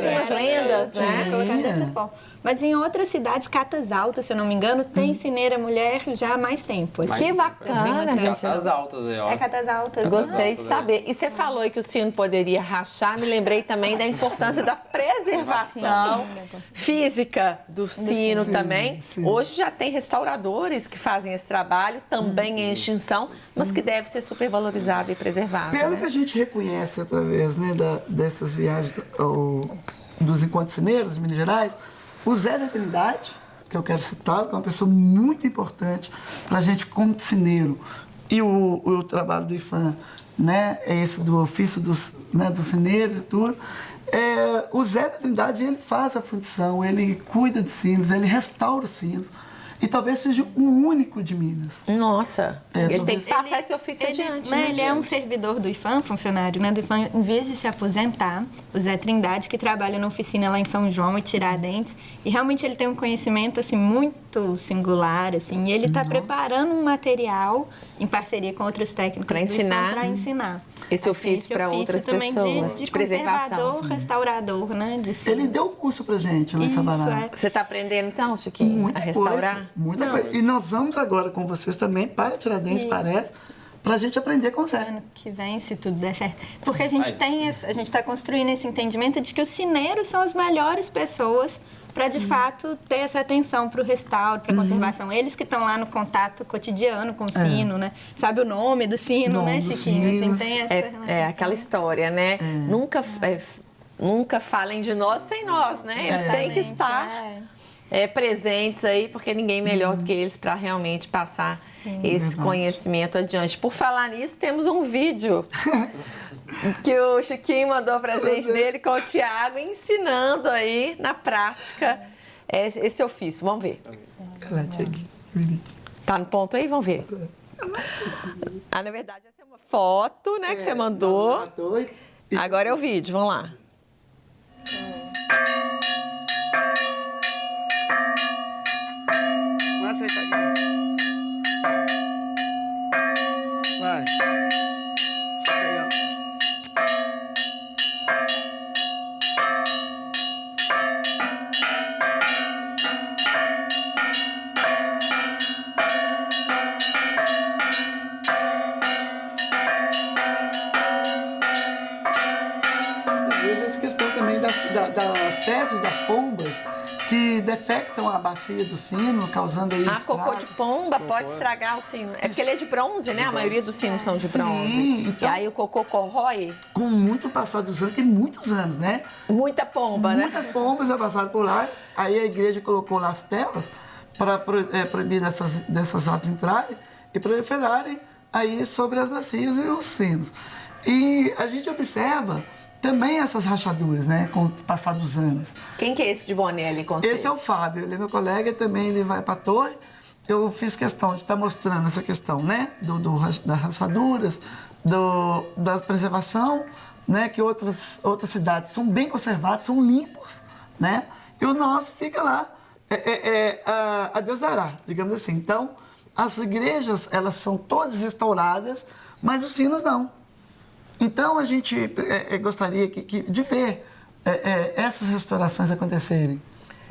Tinha umas lendas, né? Colocar dessa forma. Mas em outras cidades, Catas Altas, se eu não me engano, tem cineira mulher já há mais tempo. Assim. Que bacana, gente. Catas altas, ó. É Catas Altas. Gostei de saber. E você falou aí que o sino poderia rachar, me lembrei também da importância da preservação física do sino também. Sim. Hoje já tem restauradores que fazem esse trabalho, também em extinção, mas que deve ser supervalorizado e preservado. Pelo que a gente reconhece através, né, dessas viagens dos encontros cineiros de Minas Gerais, o Zé da Trindade, que eu quero citar, que é uma pessoa muito importante para a gente como cineiro, e o trabalho do IFAM, né, é esse do ofício dos cineiros e tudo. O Zé da Trindade, ele faz a fundição, ele cuida de sinos, ele restaura os sinos. E talvez seja o único de Minas. Nossa, ele tem que passar esse ofício adiante. Né, ele é um servidor do IFAM, funcionário, né, do IFAM, em vez de se aposentar, o Zé Trindade, que trabalha na oficina lá em São João e Tiradentes, e realmente ele tem um conhecimento assim, muito singular, assim, e ele está preparando um material em parceria com outros técnicos para ensinar, esse ofício para outras também pessoas, de preservação. Conservador, restaurador, né? Ele deu curso pra gente lá em Sabará. Você está aprendendo então, Chiquinho, a restaurar? Muita coisa. E nós vamos agora com vocês também para Tiradentes, parece, para a gente aprender com o Zé. Ano que vem, se tudo der certo. Porque a gente está construindo esse entendimento de que os cineiros são as melhores pessoas para, de fato, ter essa atenção para o restauro, para a conservação. Eles que estão lá no contato cotidiano com o sino, né? Sabe o nome do sino, né, Chiquinho? Assim, tem essa é aquela história, né? Nunca falem de nós sem nós, né? Eles têm que estar presentes aí, porque ninguém melhor do que eles para realmente passar esse conhecimento adiante. Por falar nisso, temos um vídeo que o Chiquinho mandou pra gente dele com o Tiago, ensinando aí na prática esse ofício. Vamos ver. Tá no ponto aí? Vamos ver. Na verdade, essa é uma foto, né, que você mandou. Agora é o vídeo, vamos lá. Vamos aceitar aqui. Vai. Essa questão também das fezes das pombas que defectam a bacia do sino, causando aí Cocô de pomba pode estragar o sino. É porque ele é de bronze, né? A maioria dos sinos são de bronze. Então, e aí o cocô corrói. Com muito passar dos anos, tem muitos anos, né? Muita pomba, né? Muitas pombas já passaram por lá. Aí a igreja colocou lá as telas para proibir dessas aves entrarem e proliferarem aí sobre as bacias e os sinos. E a gente observa também essas rachaduras, né, com o passar dos anos. Quem que é esse de boné ali com você? Esse é o Fábio, ele é meu colega, também ele vai para a torre. Eu fiz questão de estar mostrando essa questão, né, das rachaduras, da preservação, né, que outras cidades são bem conservadas, são limpos, né, e o nosso fica lá, a Deus dará, digamos assim. Então, as igrejas, elas são todas restauradas, mas os sinos não. Então, a gente gostaria de ver essas restaurações acontecerem.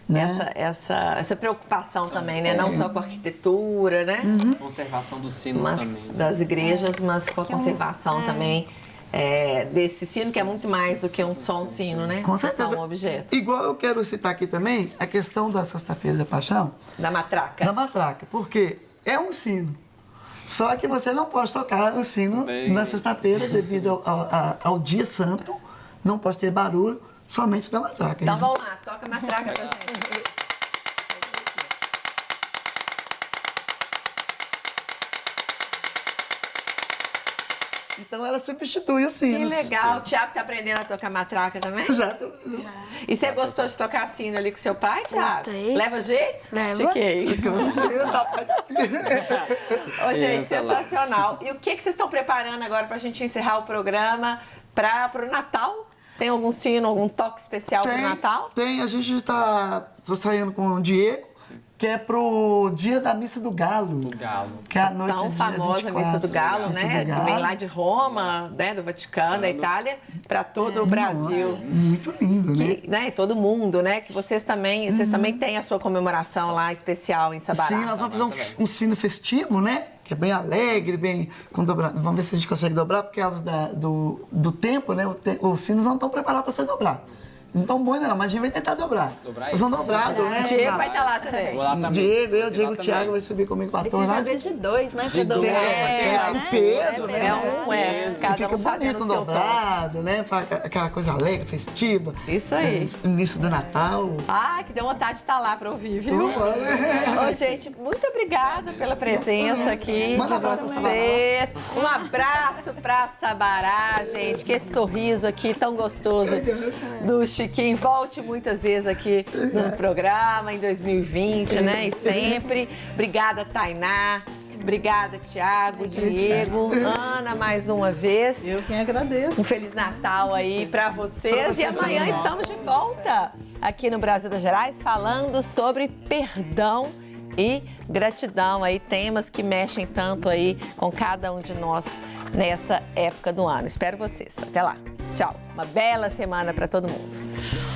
Né? Essa preocupação também, né? Não só com a arquitetura, né? Conservação do sino também. Das igrejas, mas com a conservação também desse sino, que é muito mais do que só um sino, né? Com certeza. Só um objeto. Igual eu quero citar aqui também a questão da Sexta-feira da Paixão. Da matraca. Da matraca, porque é um sino. Só que você não pode tocar o sino na sexta-feira devido ao dia santo. Não pode ter barulho, somente da matraca. Então vamos lá, toca a matraca pra gente. Então ela substitui os sinos. Que legal. O Thiago tá aprendendo a tocar matraca também? Já. E você gostou de tocar sino ali com seu pai, Thiago? Gostei. Leva jeito? Leva. Chiquei. Ô, gente, sensacional. E o que vocês estão preparando agora pra gente encerrar o programa pro Natal? Tem algum sino, algum toque especial pro Natal? Tem, a gente tô saindo com o Diego, que é pro dia da Missa do Galo. O Galo. Que é a noite Tão dia famosa 24, Missa do Galo, Missa né? do Que Galo. vem lá de Roma, né? Do Vaticano, da Itália, para todo o Brasil. Nossa, muito lindo, né? Que, né? Todo mundo, né? Que vocês também têm a sua comemoração lá especial em Sabará. Sim, nós vamos fazer um sino festivo, né? Que é bem alegre, bem com dobrado. Vamos ver se a gente consegue dobrar, porque causa do tempo, né? Os sinos não estão preparados para ser dobrados. Não estão bons ainda não, mas a gente vai tentar dobrar. Eles são dobrados, né? Diego vai estar lá também. Vou lá também. Diego, o Thiago vai subir comigo com a torre lá. Precisa de 2, né? De Pra dois. dobrar. O peso, né? Cada Fica um fazendo bonito, o seu dobrado, né? Aquela coisa alegre, festiva. Isso aí. Início do Natal. Ah, que deu vontade de estar lá para ouvir, viu? Ô, gente, muito obrigada pela presença aqui Manda de abraço pra vocês. Um abraço para Sabará, gente. Que esse sorriso aqui tão gostoso do Chiquinho volte muitas vezes aqui no programa em 2020, né? E sempre. Obrigada, Tainá. Obrigada, Thiago, Diego, Ana, mais uma vez. Eu quem agradeço. Um Feliz Natal aí pra vocês. E amanhã estamos de volta aqui no Brasil das Gerais falando sobre perdão e gratidão aí, temas que mexem tanto aí com cada um de nós nessa época do ano. Espero vocês. Até lá. Tchau. Uma bela semana para todo mundo.